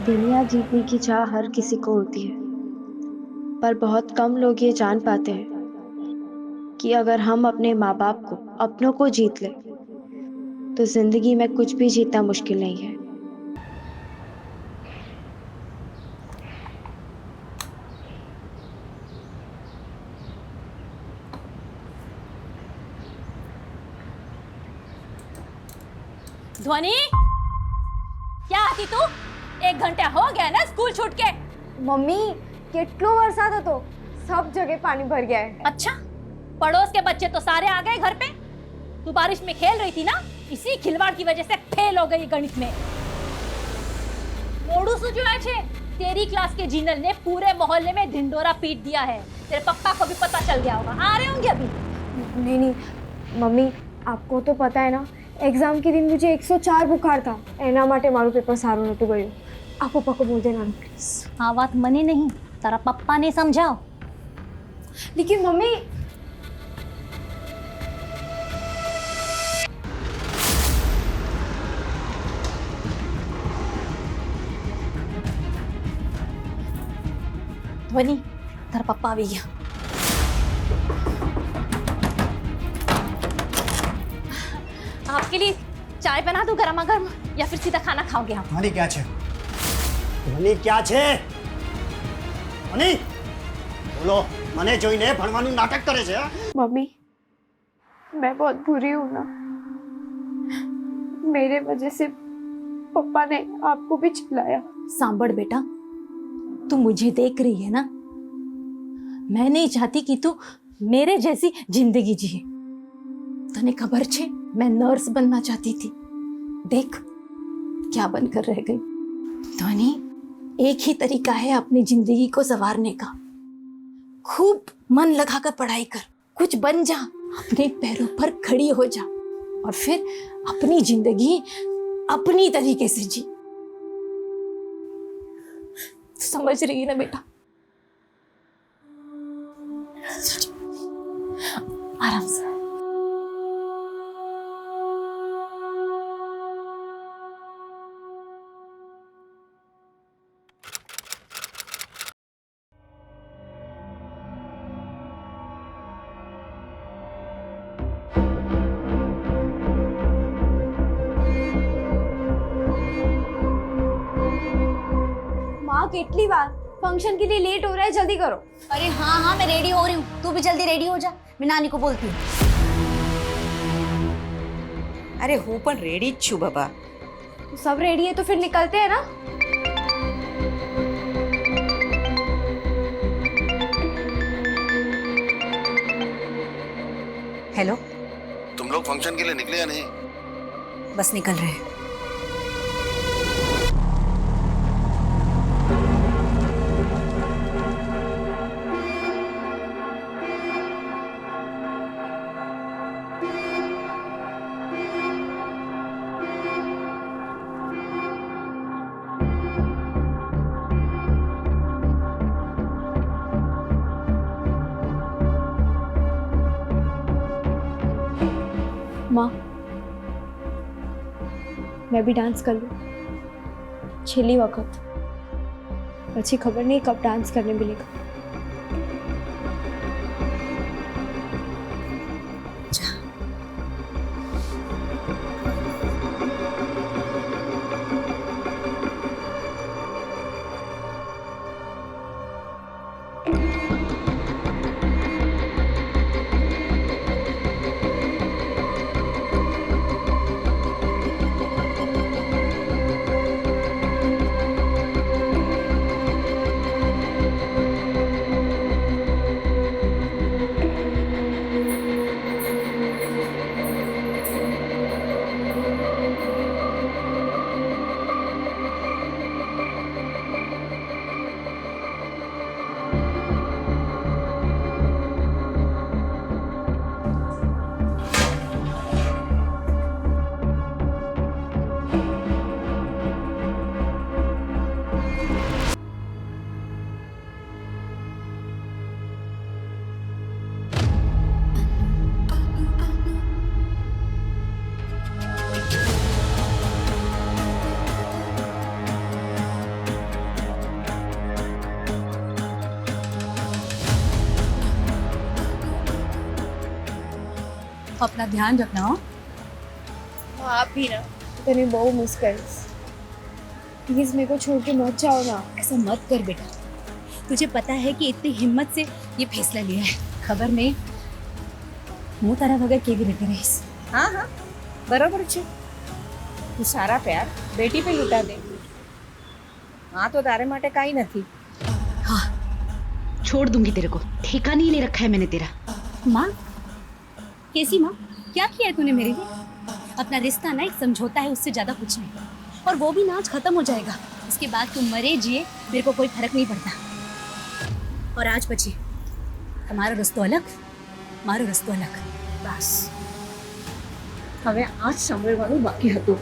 दुनिया जीतने की चाह हर किसी को होती है, पर बहुत कम लोग ये जान पाते हैं कि अगर हम अपने माँ बाप को, अपनों को जीत लें, तो जिंदगी में कुछ भी जीतना मुश्किल नहीं है। ध्वनि, क्या आती तू? 1 घंटा हो गया ना स्कूल छूट के। મમ્મી કેટલો વરસાદ હતો, सब जगह पानी भर गया है। अच्छा, पड़ोस के बच्चे तो सारे आ गए घर पे। तू बारिश में खेल रही थी ना, इसी खिलवाड़ की वजह से फेल हो गई गणित में। मोड़ू सुजुआ छे, तेरी क्लास के जीनल ने पूरे मोहल्ले में ढिंडोरा पीट दिया है। तेरे पप्पा को भी पता चल गया होगा, आ रहे होंगे अभी। नहीं नहीं मम्मी, आपको तो पता है ना, एग्जाम के दिन मुझे 104 बुखार था, एना माटे मारू पेपर सारू नतु गयो। आप पप्पा को बोल देना प्लीज। हाँ, बात मने नहीं, तारा पप्पा ने समझाओ। लेकिन मम्मी, ध्वनि, तारा पप्पा आ गया। आपके लिए चाय बना दूं गरमा गर्म, या फिर सीधा खाना खाओगे आप? ध्वनि क्या छे? ध्वनि क्या छे? ध्वनि बोलो, मने जोईने भणवानुं नाटक करे छे। मम्मी मैं बहुत बुरी हूँ ना, मेरे वजह से पापा ने आपको भी चिल्लाया। सांभळ बेटा, तू मुझे देख रही है ना, मैं नहीं चाहती कि तू मेरे जैसी जिंदगी जिए। तने खबर छे, मैं नर्स बनना चाहती थी, देख क्या बनकर रह गई। ध्वनि, एक ही तरीका है अपनी जिंदगी को संवारने का, खूब मन लगाकर पढ़ाई कर, कुछ बन जा, अपने पैरों पर खड़ी हो जा, और फिर अपनी जिंदगी अपनी तरीके से जी। समझ रही है ना बेटा? आराम से। माँ कितनी बार, फंक्शन के लिए लेट हो रहा है, जल्दी करो। अरे हाँ हाँ, मैं रेडी हो रही हूँ, तू भी जल्दी रेडी हो जा, मैं नानी को बोलती हूँ। अरे हूँ पण रेडी ज छू बाबा। सब रेडी है तो फिर निकलते हैं ना। हेलो, तुम लोग फंक्शन के लिए निकले या नहीं? बस निकल रहे हैं। माँ, मैं भी डांस कर लूँ छेली वक्त, अच्छी खबर नहीं कब डांस करने मिलेगा। अपना ध्यान रखना हो। आप भी ना तने बहुत मिस करीस। प्लीज मेरे को छोड़ के मत जाओ ना। ऐसा मत कर बेटा, तुझे पता है कि इतनी हिम्मत से ये फैसला लिया है, खबर नहीं હું તારા વગર કેવી રીતે રહીશ? हाँ हाँ बराबर છે। તું સારા પ્યાર બેટી पे લૂંટા દે। हाँ तो तारे माटे काई नहीं। हाँ, छोड़ दूंगी तेरे को, ठिकाना ही नहीं रखा है मैंने तेरा। माँ? कैसी माँ? क्या किया है तूने मेरे लिए? अपना रिश्ता ना एक समझौता है, उससे ज्यादा कुछ नहीं। और वो भी ना आज खत्म हो जाएगा। इसके बाद तुम मरे जिए मेरे को कोई फर्क नहीं पड़ता। और आज પછી તમારો રસ્તો અલગ, મારો રસ્તો અલગ, બસ। હવે आज સાંભળવાનું બાકી હતું।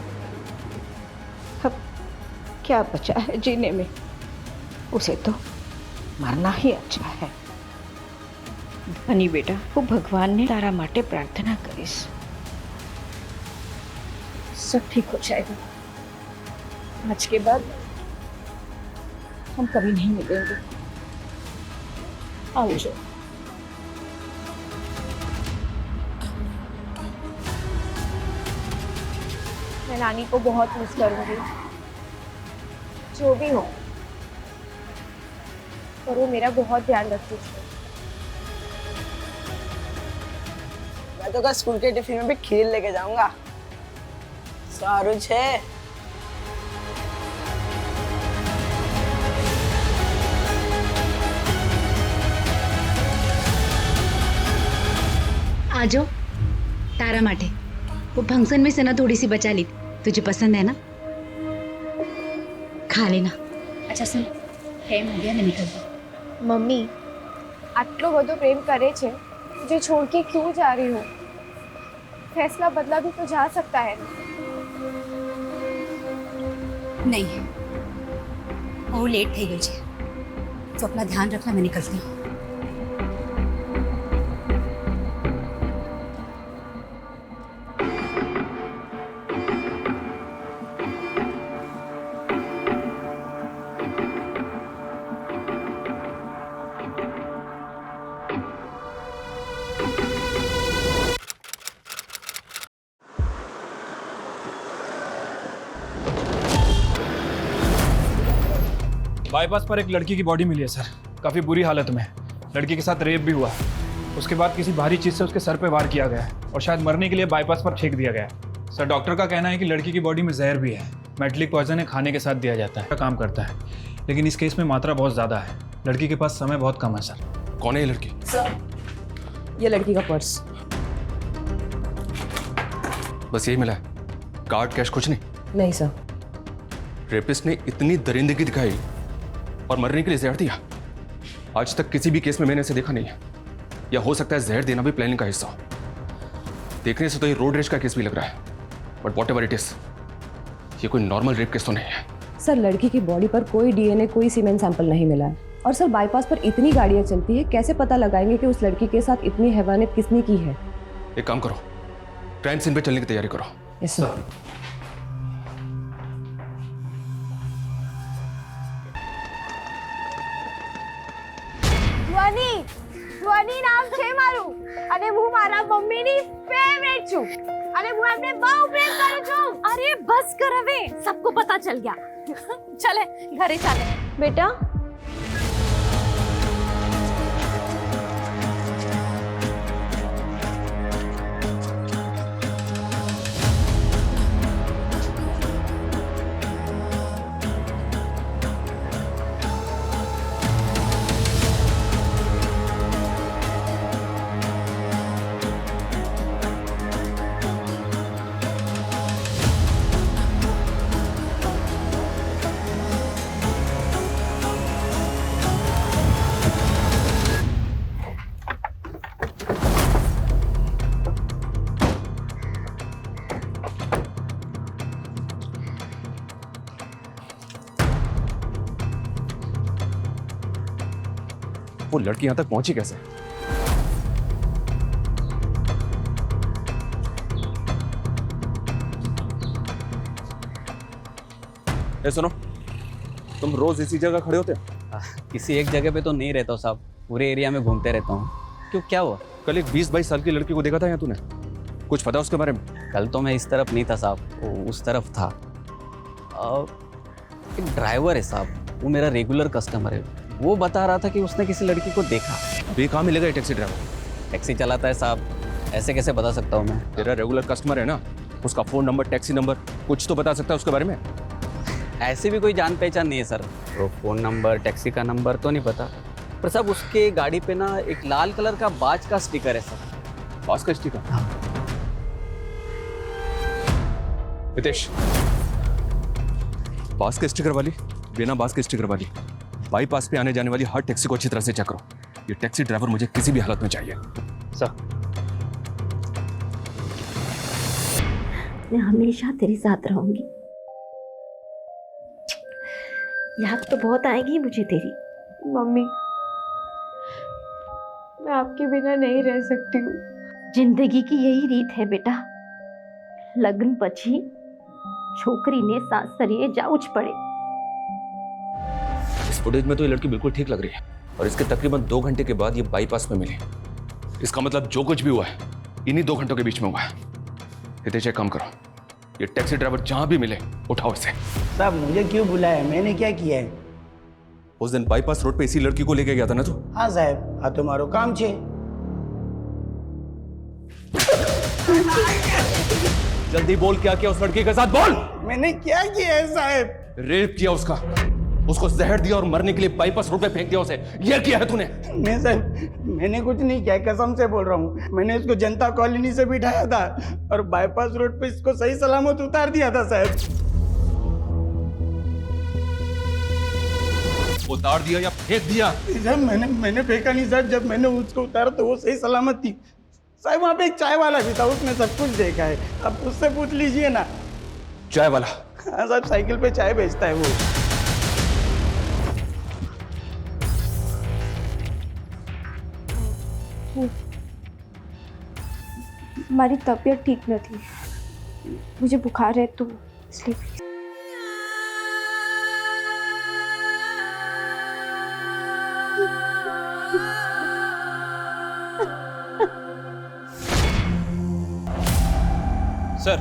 अब क्या बचा है जीने में? उसे तो मरना ही अच्छा है। धनी बेटा, वो भगवान ने तारा माटे प्रार्थना करीश। सब ठीक हो जाएगा। आज के बाद हम कभी नहीं मिलेंगे। आओ जो। मैं नानी को बहुत मिस करूंगी, जो भी हो, पर वो मेरा बहुत ध्यान रखती थी। मैं तो कल स्कूल के टिफिन में भी खीर लेके जाऊंगा। सारू छे। आ जाओ, तारा माटे वो फंक्शन में से ना थोड़ी सी बचा ली, तुझे पसंद है ना, खा लेना। अच्छा सुन, टाइम हो गया, मैं निकलती हूँ। मम्मी, આટલો બધો પ્રેમ કરે છે, मुझे छोड़ के क्यों जा रही हो? फैसला बदला भी तो जा सकता है। नहीं, બહુ લેટ થઈ ગઈ છે, તો अपना ध्यान रखना, मैं निकलती हूँ। बाईपास पर एक लड़की की बॉडी मिली है सर, काफ़ी बुरी हालत में। लड़की के साथ रेप भी हुआ है। उसके बाद किसी भारी चीज़ से उसके सर पे वार किया गया है और शायद मरने के लिए बाईपास पर फेंक दिया गया है। सर डॉक्टर का कहना है कि लड़की की बॉडी में जहर भी है। मेटलिक पॉइजन है, खाने के साथ दिया जाता है, काम करता है, लेकिन इस केस में मात्रा बहुत ज़्यादा है। लड़की के पास समय बहुत कम है सर। कौन है ये लड़की? सर, ये लड़की का पर्स। बस यही मिला है? कार्ड, कैश कुछ नहीं? नहीं सर। रेपिस्ट ने इतनी दरिंदगी दिखाई और मरने के लिए जहर दिया। आज तक किसी भी केस में मैंने इसे देखा नहीं है। या हो सकता है जहर देना भी प्लानिंग का हिस्सा हो। देखने से तो ये रोड रेज का केस भी लग रहा है, बट व्हाटएवर इट इज, ये कोई नॉर्मल रेप केस तो नहीं है। सर लड़की की बॉडी पर कोई डीएनए, कोई सीमेन सैंपल नहीं मिला है। और सर बाईपास पर इतनी गाड़ियां चलती है, कैसे पता लगाएंगे कि उस लड़की के साथ इतनी हैवानियत किसने की है? एक काम करो, क्राइम सीन पे चलने की तैयारी करो। Yes sir. ધ્વનિ નામ છે મારું, અને હું મારા મમ્મીની ફેવરેટ છું, અને હું એમને બહુ પ્રેમ કરું છું। अरे बस कर હવે, सबको पता चल गया। चले घरे चले। बेटा, वो लड़की यहां तक पहुंची कैसे? ए सुनो, तुम रोज इसी जगह खड़े होते हो? किसी एक जगह पे तो नहीं रहता हूँ साहब, पूरे एरिया में घूमते रहता हूँ। क्यों, क्या हुआ? कल एक 20-22 साल की लड़की को देखा था यहाँ तूने? कुछ पता उसके बारे में? कल तो मैं इस तरफ नहीं था साहब, वो उस तरफ था। एक ड्राइवर है साहब, वो मेरा रेगुलर कस्टमर है। वो बता रहा था कि उसने किसी लड़की को देखा। अभी कहाँ मिलेगा ये टैक्सी ड्राइवर? टैक्सी चलाता है साहब, ऐसे कैसे बता सकता हूँ मैं? तेरा रेगुलर कस्टमर है ना, उसका फ़ोन नंबर, टैक्सी नंबर कुछ तो बता सकता है उसके बारे में? ऐसे भी कोई जान पहचान नहीं है सर। वो फ़ोन नंबर, टैक्सी का नंबर तो नहीं पता, पर साहब उसके गाड़ी पे ना एक लाल कलर का बाज का स्टिकर है सर। बाज का स्टिकर? हितेश, बाज के स्टिकर वाली, बिना बाज के स्टिकर वाली, बाईपास पे आने जाने वाली हर टैक्सी को अच्छी तरह से चेक करो। ये टैक्सी ड्राइवर मुझे किसी भी हालत में चाहिए। सर मैं हमेशा तेरे साथ रहूंगी। याद तो बहुत आएगी मुझे तेरी। मम्मी, मैं आपके बिना नहीं रह सकती हूँ। जिंदगी की यही रीत है बेटा, लग्न પછી छोकरी ने सासरिये जाऊच पड़े। इस फुटेज में तो ये लड़की बिल्कुल ठीक लग रही है और इसके तकरीबन 2 घंटे के बाद ये बाईपास में मिली। इसका मतलब जो कुछ भी हुआ है इन्हीं 2 घंटों के बीच में हुआ है। हितेश एक काम करो, ये टैक्सी ड्राइवर जहां भी मिले उठाओ इसे। साहब मुझे क्यों बुलाया, मैंने क्या किया है? उस दिन बाईपास रोड पे इसी लड़की को लेके गया था ना तू? हाँ साहब, हाँ तुम्हारो काम छे। जल्दी बोल, क्या किया उस लड़की के साथ, बोल। मैंने क्या किया है साहब? रेप किया उसका, उसको जहर दिया और मरने के लिए बाईपास रोड पे फेंक दिया उसे। ये किया है तूने? नहीं साहब, मैंने कुछ नहीं किया, कसम से बोल रहा हूँ। मैंने इसको जनता कॉलोनी से बिठाया था और बाईपास रोड पे इसको सही सलामत उतार दिया था साहब। उतार दिया या फेंक दिया? साहब मैंने फेंका नहीं साहब, जब मैंने उसको उतारा तो वो सही सलामत थी साहब। वहाँ पे एक चाय वाला भी था, उसने सब कुछ देखा है, अब उससे पूछ लीजिए ना। चाय वाला? हाँ साहब, साइकिल पे चाय बेचता है वो। हमारी तबीयत ठीक न थी, मुझे बुखार है तो इसलिए। सर,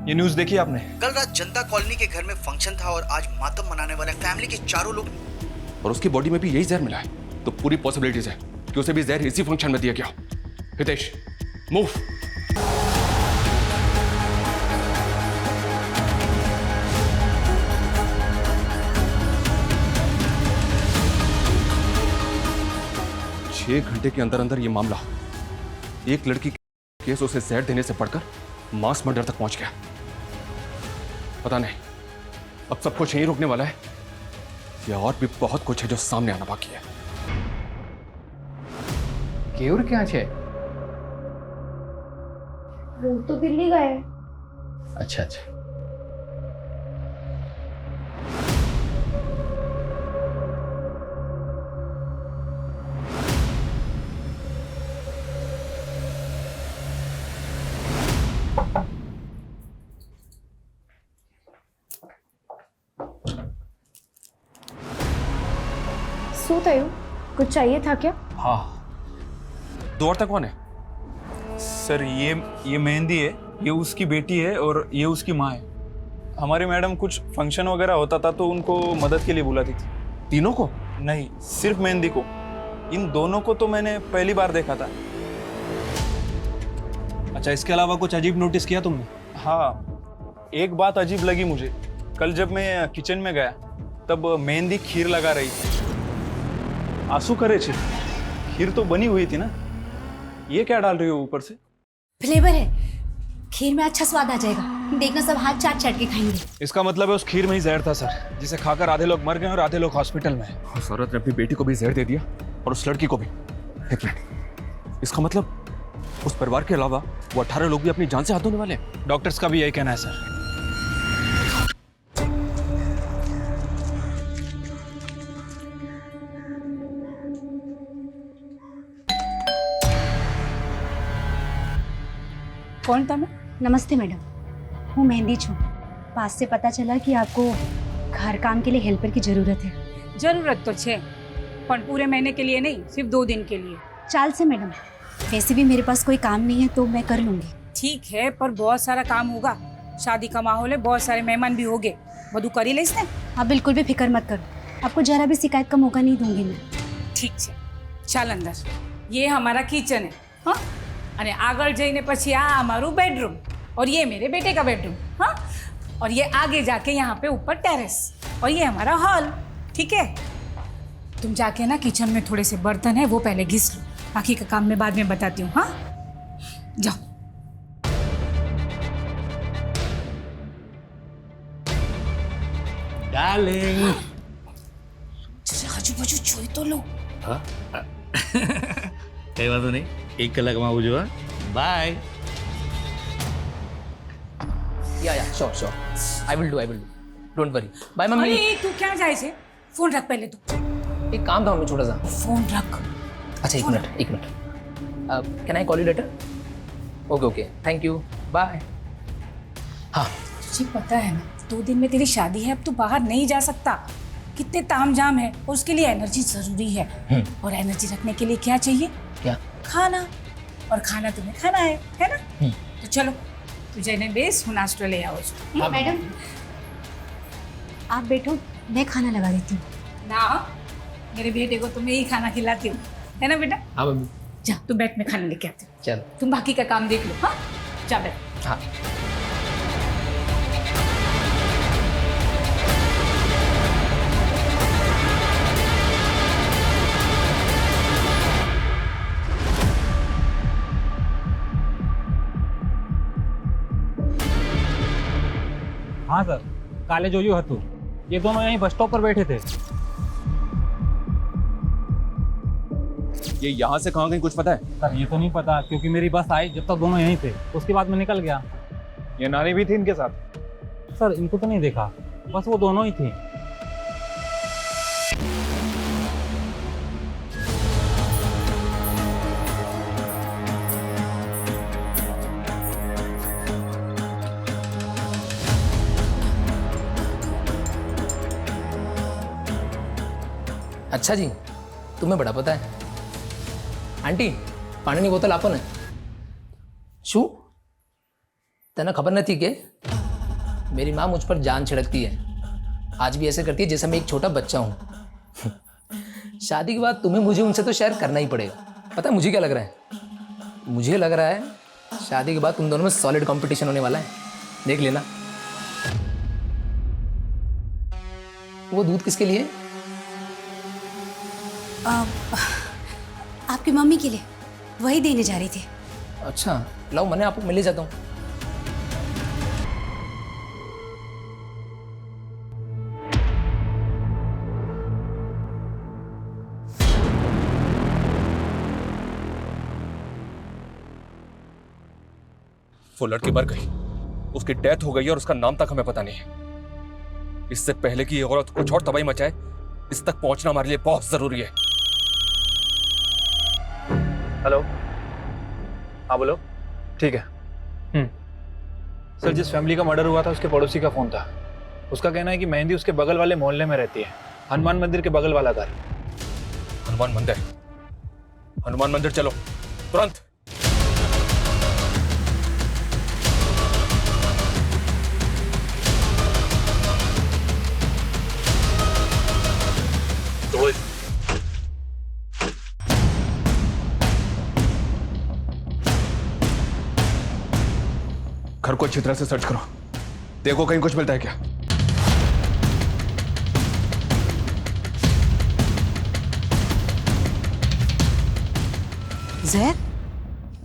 ये न्यूज़ देखी आपने? कल रात जनता कॉलोनी के घर में फंक्शन था और आज मातम मनाने वाले फैमिली के चारों लोग, और उसकी बॉडी में भी यही जहर मिला है, तो पूरी पॉसिबिलिटीज है कि उसे भी जहर इसी फंक्शन में दिया गया। हितेश मूव। छह घंटे के अंदर अंदर ये मामला एक लड़की के केस उसे जहर देने से बढ़कर मास मर्डर तक पहुंच गया। पता नहीं अब सब कुछ यहीं रुकने वाला है या और भी बहुत कुछ है जो सामने आना बाकी है। केवड़ क्या है? वो तो दिल्ली गए। अच्छा अच्छा। શું થયું? कुछ चाहिए था क्या? हाँ। दो तक कौन है? सर ये मेहंदी है, ये उसकी बेटी है और ये उसकी माँ है। हमारी मैडम कुछ फंक्शन वगैरह होता था तो उनको मदद के लिए बुलाती थी। तीनों को? नहीं, सिर्फ मेहंदी को। इन दोनों को तो मैंने पहली बार देखा था। अच्छा, इसके अलावा कुछ अजीब नोटिस किया तुमने? हाँ, एक बात अजीब लगी मुझे। कल जब मैं किचन में गया तब मेहंदी खीर लगा रही थी। आंसू करे छे, खीर तो बनी हुई थी ना, ये क्या डाल रही हो ऊपर से? फ्लेवर है, खीर में अच्छा स्वाद आ जाएगा, देखना सब हाथ चाट चाट के खाएंगे। इसका मतलब है उस खीर में ही जहर था सर, जिसे खाकर आधे लोग मर गए और आधे लोग हॉस्पिटल में। उस औरत ने अपनी बेटी को भी जहर दे दिया और उस लड़की को भी। एक मिनट, इसका मतलब उस परिवार के अलावा वो 18 लोग भी अपनी जान से हाथ धोने वाले हैं। डॉक्टर्स का भी यही कहना है सर। कौन था मैं? नमस्ते मैडम, હું મહેંદી છું। पास से पता चला कि आपको घर काम के लिए हेल्पर की जरूरत है। जरूरत तो है, पर पूरे महीने के लिए नहीं, सिर्फ 2 दिन के लिए। चाल से मैडम, वैसे भी मेरे पास कोई काम नहीं है तो मैं कर लूंगी। ठीक है, पर बहुत सारा काम होगा। शादी का माहौल है, बहुत सारे मेहमान भी होंगे। બધું કરી લઈશ ને? आप बिल्कुल भी फिक्र मत करो, आपको जरा भी शिकायत का मौका नहीं दूंगी मैं। ठीक છે, ચાલ અંદર। ये हमारा किचन है, हाँ? અને આગળ જઈને પછી આ हमारू बेडरूम और ये मेरे बेटे का बेडरूम, हाँ? और ये आगे जाके यहाँ पे ऊपर टेरेस और ये हमारा हॉल, ठीक है? तुम जाके ना किचन में थोड़े से बर्तन है वो पहले घिस लो, बाकी का काम मैं बाद में बताती हूँ, हाँ? जाओ। डार्लिंग આજુબાજુ જોઈ તો લો। હા કઈ વાંધો નહીં, 1 કલાકમાં આવું છું। Bye. Yeah sure I will do don't worry bye mummy. अरे तू क्या जाए छे? फोन रख पहले तू। एक काम था मम्मी छोटा सा। फोन रख। अच्छा एक minute can I call you later? Okay thank you bye. हाँ तुझे पता है ना 2 दिन में तेरी शादी है, अब तू बाहर नहीं जा सकता। कितने तामझाम है और उसके लिए एनर्जी जरूरी है। और एनर्जी रखने के लिए क्या चाहिए? क्या? खाना। और खाना तुम्हें खाना है ना? तो चलो तुझे ने बेस हूँ नाश्ता ले आओ। मैडम आप बैठो, मैं खाना लगा देती हूँ। ना मेरे बेटे को तुम्हें ही खाना खिलाती हूँ, है ना बेटा? हाँ मम्मी। जा तुम बैठ, में खाना लेके आती हूँ। चलो तुम बाकी का काम देख लो, हाँ? जा बैठ। हाँ हाँ सर, काले जोजू हतू ये दोनों यहीं बस स्टॉप पर बैठे थे। ये यहाँ से कहाँ गई कुछ पता है? सर ये तो नहीं पता, क्योंकि मेरी बस आई जब तक दोनों यहीं थे, उसके बाद मैं निकल गया। ये नानी भी थी इनके साथ? सर इनको तो नहीं देखा, बस वो दोनों ही थी। अच्छा जी तुम्हें बड़ा पता है। आंटी पानी बोतल आपो ने। शू तेना खबर नहीं कि मेरी माँ मुझ पर जान छिड़कती है, आज भी ऐसे करती है जैसे मैं एक छोटा बच्चा हूँ। शादी के बाद तुम्हें मुझे उनसे तो शेयर करना ही पड़ेगा। पता है मुझे क्या लग रहा है? मुझे लग रहा है शादी के बाद तुम दोनों में सॉलिड कंपटीशन होने वाला है, देख लेना। वो दूध किसके लिए? आपकी मम्मी के लिए, वही देने जा रही थी। अच्छा लाओ मैंने आपको मिल जाता हूँ। वो लड़की मर गई, उसकी डेथ हो गई और उसका नाम तक हमें पता नहीं है। इससे पहले कि ये औरत कुछ और तबाही मचाए, इस तक पहुंचना हमारे लिए बहुत जरूरी है। हेलो, हाँ बोलो। ठीक है। सर जिस फैमिली का मर्डर हुआ था उसके पड़ोसी का फोन था। उसका कहना है कि मेहंदी उसके बगल वाले मोहल्ले में रहती है, हनुमान मंदिर के बगल वाला घर। हनुमान मंदिर? हनुमान मंदिर चलो तुरंत। घर को अच्छी तरह से सर्च करो, देखो कहीं कुछ मिलता है क्या।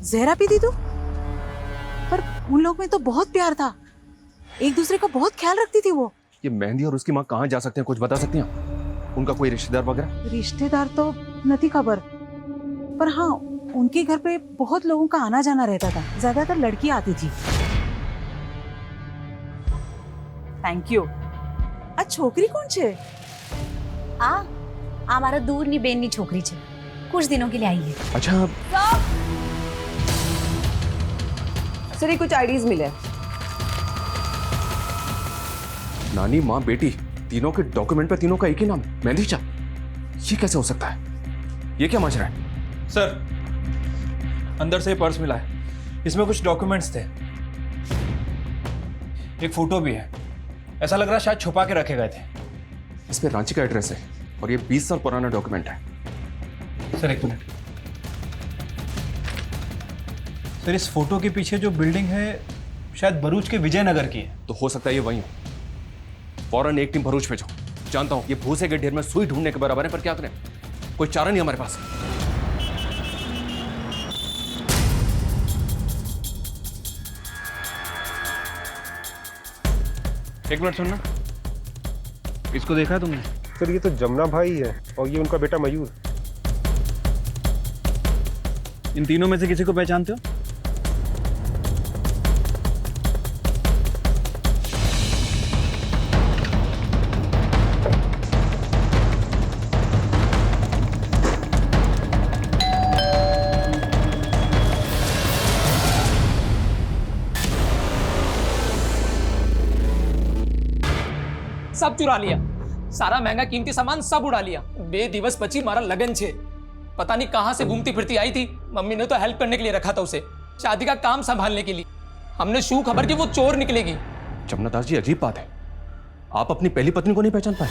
जहरा पी थी तू? पर उन लोग में तो बहुत प्यार था, एक दूसरे का बहुत ख्याल रखती थी वो। ये मेहंदी और उसकी माँ कहाँ जा सकते हैं, कुछ बता सकती हैं? उनका कोई रिश्तेदार वगैरह? रिश्तेदार तो नहीं खबर, पर हाँ उनके घर पे बहुत लोगों का आना जाना रहता था, ज्यादातर लड़की आती थी। Thank you. आ छोकरी कौन छे? हमारा दूરની બેનની છોકરી છે, कुछ दिनों के लिए आई है। अच्छा सर ये कुछ आईडीज मिले। नानी माँ बेटी तीनों के डॉक्यूमेंट पे तीनों का एक ही नाम, मेहंदी शाह। ये कैसे हो सकता है? ये क्या माजरा है? सर अंदर से पर्स मिला है, इसमें कुछ डॉक्यूमेंट्स थे, एक फोटो भी है। ऐसा लग रहा है शायद छुपा के रखे गए थे। इस पे रांची का एड्रेस है और ये 20 साल पुराना डॉक्यूमेंट है। सर एक मिनट सर, इस फोटो के पीछे जो बिल्डिंग है शायद भरूच के विजयनगर की है। तो हो सकता है ये वही हो। फौरन एक टीम भरूच भेजो। जानता हूं ये भूसे के ढेर में सुई ढूंढने के बराबर है, पर क्या करें, कोई चारा नहीं हमारे पास। एक मिनट सुनना, इसको देखा है तुमने? सर ये तो जमुना भाई है और ये उनका बेटा मयूर। इन तीनों में से किसी को पहचानते हो? सब चुरा लिया, सारा महंगा कीमती सामान सब उड़ा लिया। बेदिवस बची मारा लगन छे। पता नहीं कहां से घूमती फिरती आई थी। मम्मी ने तो हेल्प करने के लिए रखा था उसे, शादी का काम संभालने के लिए। हमने शू खबर की वो चोर निकलेगी। जमुना दास जी, अजीब बात है, आप अपनी पहली पत्नी को नहीं पहचान पाए?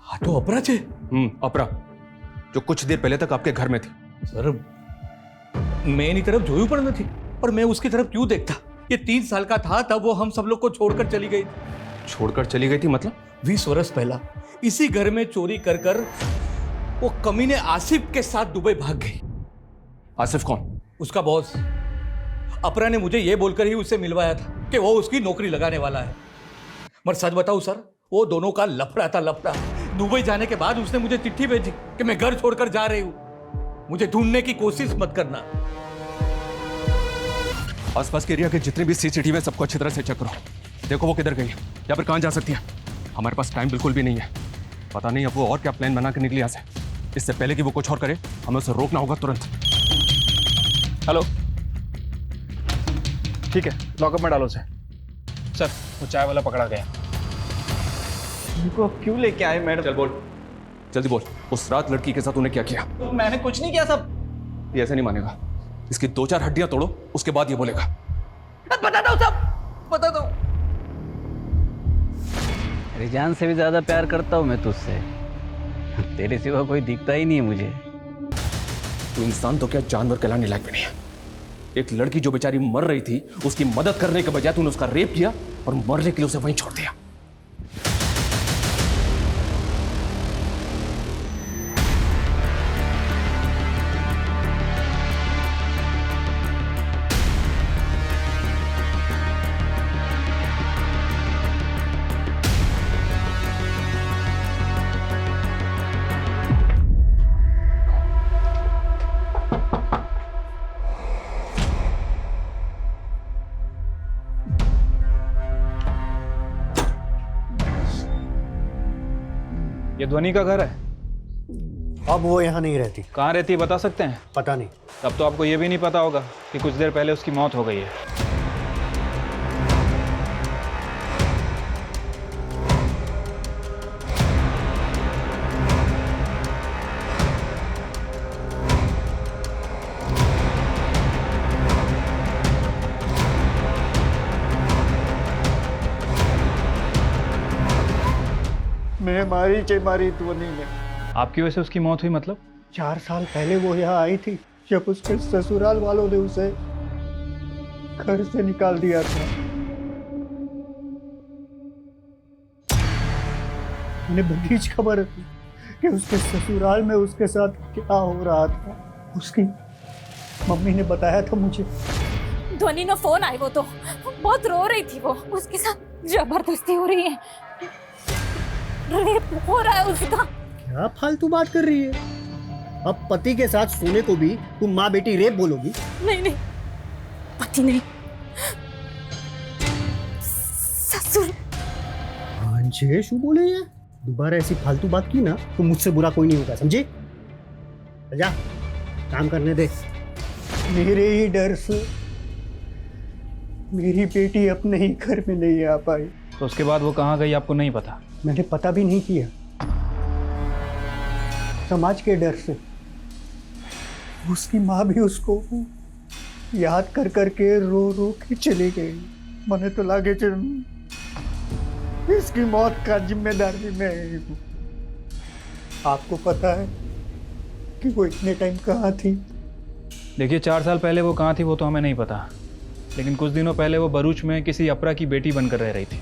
हाँ तो अपरा छे। अपरा, जो कुछ देर पहले तक आपके घर में थी। सर मैं इन्हीं तरफ जोयू पड़ने थी, और मैं उसकी तरफ क्यों देखता? ये 3 साल का था तब वो हम सब लोग को छोड़कर चली गई। छोड़कर चली गई थी मतलब? 20 वर्ष पहला इसी घर में चोरी कर कर वो कमीने आसिफ के साथ दुबई भाग गई। आसिफ कौन? उसका बॉस। अपरा ने मुझे ये बोलकर ही उससे मिलवाया था कि वो उसकी नौकरी लगाने वाला है। मगर सच बताऊं सर, वो दोनों का लफड़ा था, लफड़ा। दुबई जाने के बाद उसने मुझे चिट्ठी भेजी कि मैं घर छोड़कर जा रही हूं, मुझे ढूंढने की कोशिश मत करना। आसपास के एरिया के जितने भी सीसीटीवी सबको अच्छी तरह से चेक करो, देखो वो किधर गई है या फिर कहां जा सकती है। हमारे पास टाइम बिल्कुल भी नहीं है, पता नहीं अब वो और क्या प्लान बना के निकली यहाँ से। इससे पहले कि वो कुछ और करे, हमें उसे रोकना होगा तुरंत। हेलो, ठीक है, लॉकअप में डालो उसे। सर वो चाय वाला पकड़ा गया। इनको क्यों लेके आए मैडम? चल बोल, जल्दी बोल, उस रात लड़की के साथ उन्हें क्या किया? मैंने कुछ नहीं किया सब। ये ऐसे नहीं मानेगा, इसकी 2-4 हड्डियां तोड़ो, उसके बाद ये बोलेगा। बता दो सब, बता दो। मेरी जान से भी ज्यादा प्यार करता हूँ मैं तुझसे, तेरे सिवा कोई दिखता ही नहीं है मुझे। तू इंसान तो क्या जानवर कहलाने लायक भी नहीं है। एक लड़की जो बेचारी मर रही थी, उसकी मदद करने के बजाय तूने उसका रेप किया और मरने के लिए उसे वहीं छोड़ दिया। ये ध्वनि का घर है? अब वो यहाँ नहीं रहती। कहाँ रहती है बता सकते हैं? पता नहीं। तब तो आपको ये भी नहीं पता होगा कि कुछ देर पहले उसकी मौत हो गई है। मैं मारी ध्वनि ने। आपकी वजह से उसकी मौत हुई मतलब? 4 साल पहले वो यहाँ आई थी, जब उसके ससुराल वालों ने उसे घर से निकाल दिया था। मैंने बड़ी खबर थी कि उसके ससुराल में उसके साथ क्या हो रहा था। उसकी मम्मी ने बताया था मुझे। ध्वनि ने फोन आई, वो तो बहुत रो रही थी। वो उसके साथ जबरदस्ती हो रही है, रेप हो रहा है उसका। क्या फालतू बात कर रही है? अब पति के साथ सोने को भी तुम माँ बेटी रेप बोलोगी? नहीं नहीं, पति नहीं, ससुर। अंजे शू बोले ये? दोबारा ऐसी फालतू बात की ना तो मुझसे बुरा कोई नहीं होगा, समझे? जा काम करने दे। मेरे ही डर से मेरी बेटी अपने ही घर में नहीं आ पाई। तो उसके बाद वो कहाँ गई आपको नहीं पता? मैंने पता भी नहीं किया। समाज के डर से। उसकी माँ भी उसको याद कर करके रो रो के चली गई। मैंने तो लागे इसकी मौत का जिम्मेदार भी मैं ही हूँ। आपको पता है कि वो इतने टाइम कहाँ थी? देखिए 4 साल पहले वो कहाँ थी वो तो हमें नहीं पता, लेकिन कुछ दिनों पहले वो भरूच में किसी अपरा की बेटी बनकर रह रही थी।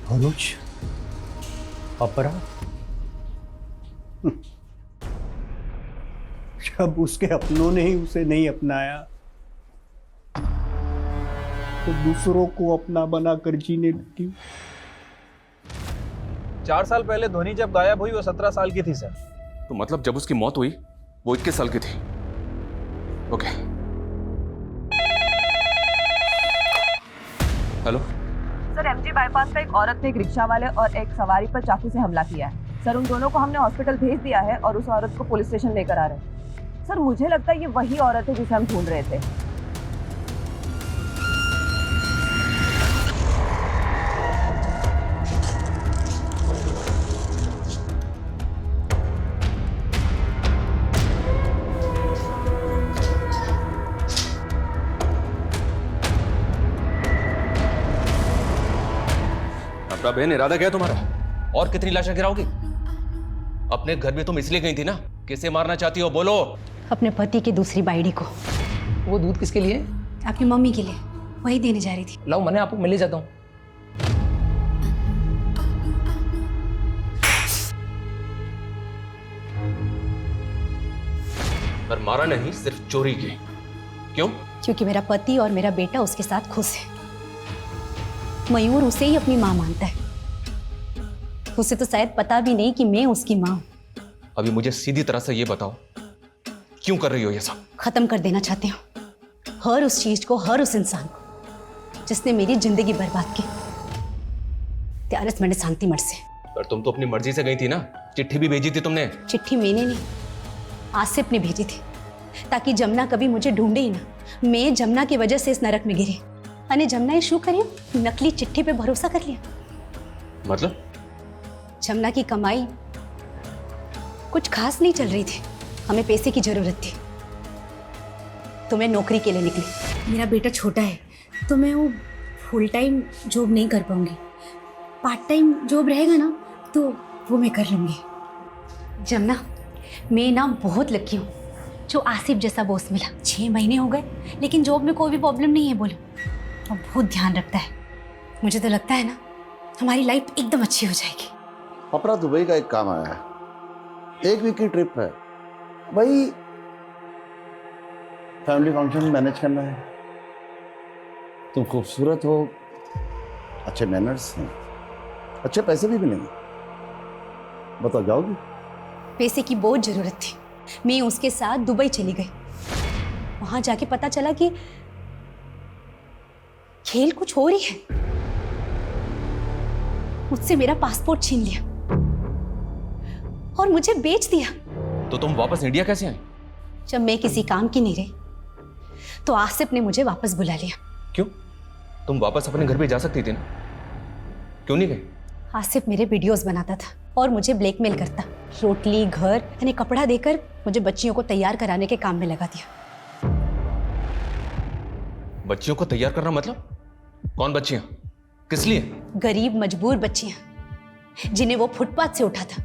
भरूच? अपरा? जब उसके अपनों ने ही उसे नहीं अपनाया तो दूसरों को अपना बनाकर जीने लगी। 4 साल पहले धोनी जब गायब हुई वो 17 साल की थी सर। तो मतलब जब उसकी मौत हुई वो 21 साल की थी। Okay. Hello sir, MG bypass पे एक औरत ने एक रिक्शा वाले और एक सवारी पर चाकू से हमला किया है। सर, उन दोनों को हमने हॉस्पिटल भेज दिया है और उस औरत को पुलिस स्टेशन लेकर आ रहे हैं। सर, मुझे लगता है ये वही औरत है जिसे हम ढूंढ रहे थे। बहन, इरादा क्या है तुम्हारा? और कितनी लाशें गिराओगी? अपने घर में तुम इसलिए गई थी ना? किसे मारना चाहती हो बोलो? अपने पति की दूसरी बाइडी को। वो दूध किसके लिए? आपकी मम्मी के लिए, वही देने जा रही थी। लाओ, मैंने आपको मिल ही जाता हूँ। पर मारा नहीं, सिर्फ चोरी की। क्यों? क्योंकि मेरा पति और मेरा बेटा उसके साथ खुश है। मयूर उसे ही अपनी माँ मानता है। उसे तो शायद पता भी नहीं कि मैं उसकी माँ हूं। अभी मुझे सीधी तरह से ये बताओ, क्यों कर रही हो ये सब? खत्म कर देना चाहती हूँ हर उस चीज को, हर उस इंसान को जिसने मेरी जिंदगी बर्बाद की। त्यारस मैंने शांति मठ से। पर तुम तो अपनी मर्जी से गई थी ना? चिट्ठी भी भेजी थी तुमने। चिट्ठी मैंने नहीं, आसिफ ने भेजी थी, ताकि जमुना कभी मुझे ढूंढे ही ना। मैं जमुना की वजह से इस नरक में गिरी। अने जमुना ये शू करियो? नकली चिट्ठी पे भरोसा कर लिया। मतलब? जमुना की कमाई कुछ खास नहीं चल रही थी, हमें पैसे की जरूरत थी, तो मैं नौकरी के लिए निकली। मेरा बेटा छोटा है तो मैं वो फुल टाइम जॉब नहीं कर पाऊंगी। पार्ट टाइम जॉब रहेगा ना तो वो मैं कर लूंगी। जमुना, मैं ना बहुत लकी हूँ जो आसिफ जैसा बॉस मिला। 6 महीने हो गए लेकिन जॉब में कोई भी प्रॉब्लम नहीं है बोलो, और बहुत ध्यान रखता है। मुझे तो लगता है ना हमारी लाइफ एकदम अच्छी हो जाएगी। अपरा दुबई का एक काम आया है, 1 वीक की ट्रिप है। भाई फैमिली फंक्शन मैनेज करना है। तुम खूबसूरत हो, अच्छे मैनर्स हैं, अच्छे पैसे भी मिलेंगे। बताओ, जाओगी? पैसे की बहुत जरूरत थी। मैं उसके साथ दुबई चली गई। वहां जाके पता चला कि खेल कुछ हो रही है। मुझसे मेरा पासपोर्ट छीन लिया और मुझे बेच दिया। तो तुम वापस इंडिया कैसे आई? जब मैं किसी काम की नहीं रही तो आसिफ ने मुझे वापस बुला लिया। क्यों? तुम वापस अपने घर भी जा सकती थी ना, क्यों नहीं गई? आसिफ मेरे वीडियोस बनाता था और मुझे ब्लैकमेल करता। रोटली, घर यानी कपड़ा देकर मुझे बच्चियों को तैयार कराने के काम में लगा दिया। बच्चियों को तैयार करना मतलब? कौन बच्चियां? किस लिए? गरीब मजबूर बच्चियां जिन्हें वो फुटपाथ से उठा था,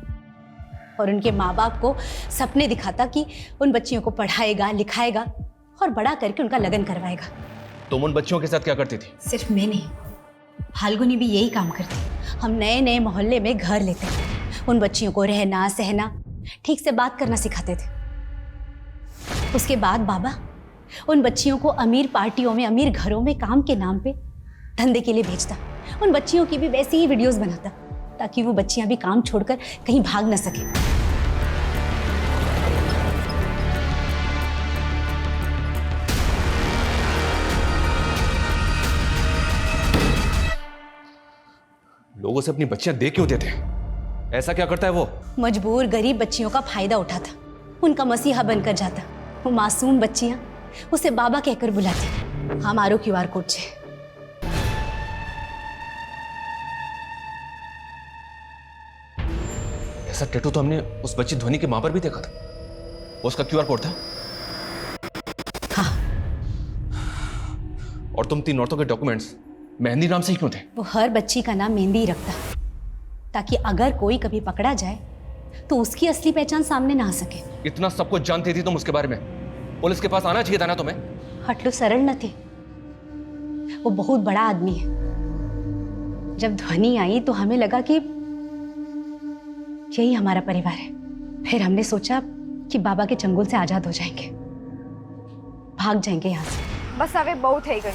और उनके माँ बाप को सपने दिखाता कि उन बच्चियों को पढ़ाएगा, लिखाएगा और बड़ा करके उनका लगन करवाएगा। तुम उन बच्चियों के साथ क्या करती थी? सिर्फ मैं नहीं, फाल्गुनी भी यही काम करती। हम नए नए मोहल्ले में घर लेते, उन बच्चियों को रहना सहना, ठीक से बात करना सिखाते थे। उसके बाद बाबा उन बच्चियों को अमीर पार्टियों में, अमीर घरों में काम के नाम पे धंधे के लिए भेजता। उन बच्चियों की भी वैसी ही वीडियोस बनाता ताकि वो बच्चियां भी काम छोड़कर कहीं भाग न सके। लोगों से अपनी बच्चियां दे क्यों देते? ऐसा क्या करता है वो? मजबूर गरीब बच्चियों का फायदा उठाता, उनका मसीहा बनकर जाता। वो मासूम बच्चियां उसे बाबा कहकर बुलाती। हमारो QR कोड छे। ऐसा टैटू तो हमने उस बच्ची ध्वनि के मां पर भी देखा था। उसका QR कोड था। हाँ। और तुम 3 औरतों के डॉक्यूमेंट्स मेहंदी नाम से ही क्यों थे? वो हर बच्ची का नाम मेहंदी ही रखता, ताकि अगर कोई कभी पकड़ा जाए तो उसकी असली पहचान सामने ना आ सके। इतना सब कुछ जानती थी तुम उसके बारे में, पुलिस के पास आना चाहिए था ना तुम्हें। हटलू सरल न थे, वो बहुत बड़ा आदमी है। जब ध्वनि आई तो हमें लगा कि यही हमारा परिवार है। फिर हमने सोचा कि बाबा के चंगुल से आजाद हो जाएंगे, भाग जाएंगे यहाँ से। बस अवे बहुत है गई,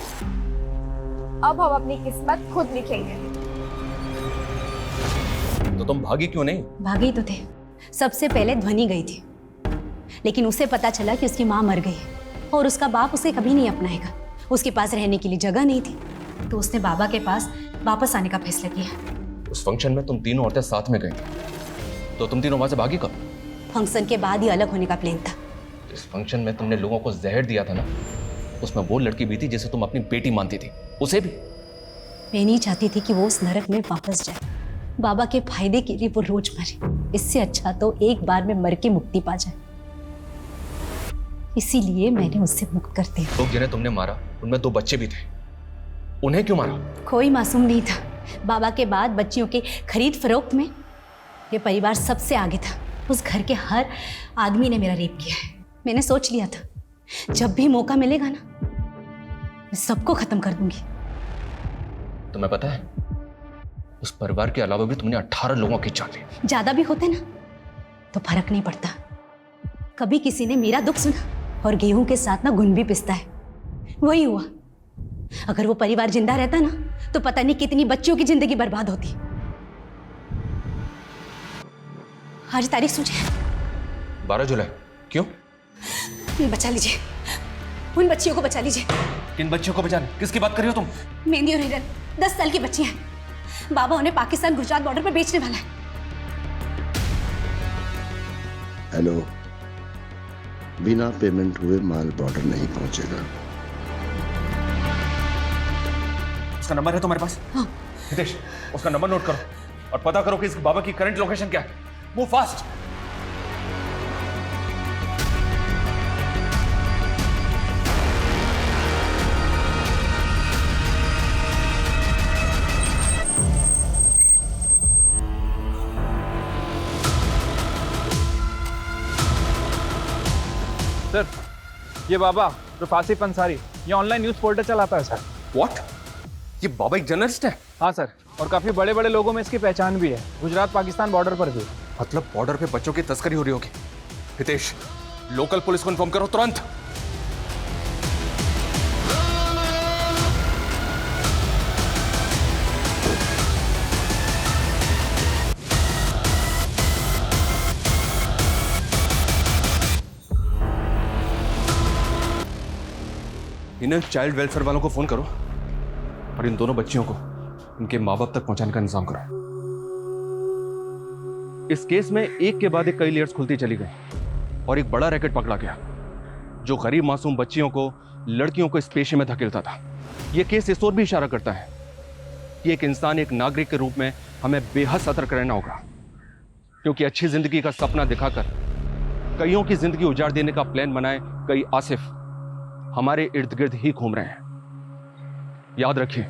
अब हम अपनी किस्मत खुद लिखेंगे। तो तुम भागी क्यों नहीं? भागी तो थे। सबसे पहले ध्वनि गई थी, लेकिन उसे पता चला कि उसकी माँ मर गई है और उसका बाप उसे कभी नहीं अपनाएगा। उसके पास रहने के लिए जगह नहीं थी, तो उसने बाबा के पास वापस आने का फैसला किया। उस फंक्शन में तुम तीनों औरतें साथ में गई, तो तुम तीनों वहां से भागी कब? फंक्शन के बाद ही अलग होने का प्लान था। इस फंक्शन में तुमने लोगों को जहर दिया था ना, उसमें वो लड़की भी थी जिसे तुम अपनी बेटी मानती थी, उसे भी। मैं नहीं चाहती थी कि वो उस नरक में वापस जाए। बाबा के फायदे के लिए वो रोज मरे, इससे अच्छा तो एक बार में मर के मुक्ति पा जाए। इसीलिए मैंने उससे मुक्त कर दिया। लोग जिन्हें तुमने मारा उनमें 2 बच्चे भी थे, उन्हें क्यों मारा? कोई मासूम नहीं था। बाबा के बाद बच्चियों के खरीद फरोख्त में ये परिवार सबसे आगे था। उस घर के हर आदमी ने मेरा रेप किया है। मैंने सोच लिया था जब भी मौका मिलेगा ना, मैं सबको खत्म कर दूंगी। तुम्हें पता है, उस परिवार के अलावा भी तुमने 18 लोगों की जान ली। ज्यादा भी होते ना तो फर्क नहीं पड़ता। कभी किसी ने मेरा दुख सुना, और गेहूं के साथ ना घुन भी पिसता है, वही हुआ। अगर वो परिवार जिंदा रहता ना तो पता नहीं कितनी बच्चियों की जिंदगी बर्बाद होती। आज तारीख सोचिए, 12 जुलाई। क्यों? बचा लीजिए, उन बच्चियों को बचा लीजिए। किन बच्चियों को बचाने? किसकी बात कर रही हो तुम? मेहंदी और हिरन 10 साल की बच्चियां हैं। बाबा उन्हें पाकिस्तान गुजरात बॉर्डर पर बेचने वाला है। हेलो, बिना पेमेंट हुए माल बॉर्डर नहीं पहुंचेगा। उसका नंबर है तुम्हारे पास? हाँ। हितेश, उसका नंबर नोट करो और पता करो कि इसके बाबा की करंट लोकेशन क्या है। Move fast. सर, ये बाबा आसिफ अंसारी, ये ऑनलाइन न्यूज पोर्टल चलाता है सर। व्हाट? ये बाबा एक जर्नलिस्ट है? हाँ सर, और काफी बड़े बड़े लोगों में इसकी पहचान भी है, गुजरात पाकिस्तान बॉर्डर पर भी। मतलब बॉर्डर पे बच्चों की तस्करी हो रही होगी। हितेश, लोकल पुलिस को इन्फॉर्म करो तुरंत। इन्हें चाइल्ड वेलफेयर वालों को फोन करो और इन दोनों बच्चियों को इनके माँ बाप तक पहुंचाने का इंतजाम करो। इस केस में एक के बाद एक कई लेयर्स खुलती चली गई और एक बड़ा रैकेट पकड़ा गया जो गरीब मासूम बच्चियों को, लड़कियों को इस पेशे में धकेलता था। यह केस इस ओर भी इशारा करता है कि एक इंसान, एक नागरिक के रूप में हमें बेहद सतर्क रहना होगा, क्योंकि अच्छी जिंदगी का सपना दिखाकर कईयों की जिंदगी उजाड़ देने का प्लान बनाए कई आसिफ हमारे इर्द गिर्द ही घूम रहे हैं। याद रखिए,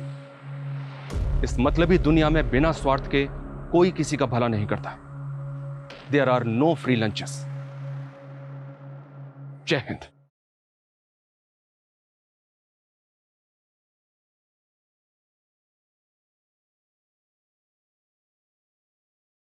इस मतलबी दुनिया में बिना स्वार्थ के कोई किसी का भला नहीं करता। There are no free lunches. जय हिंद।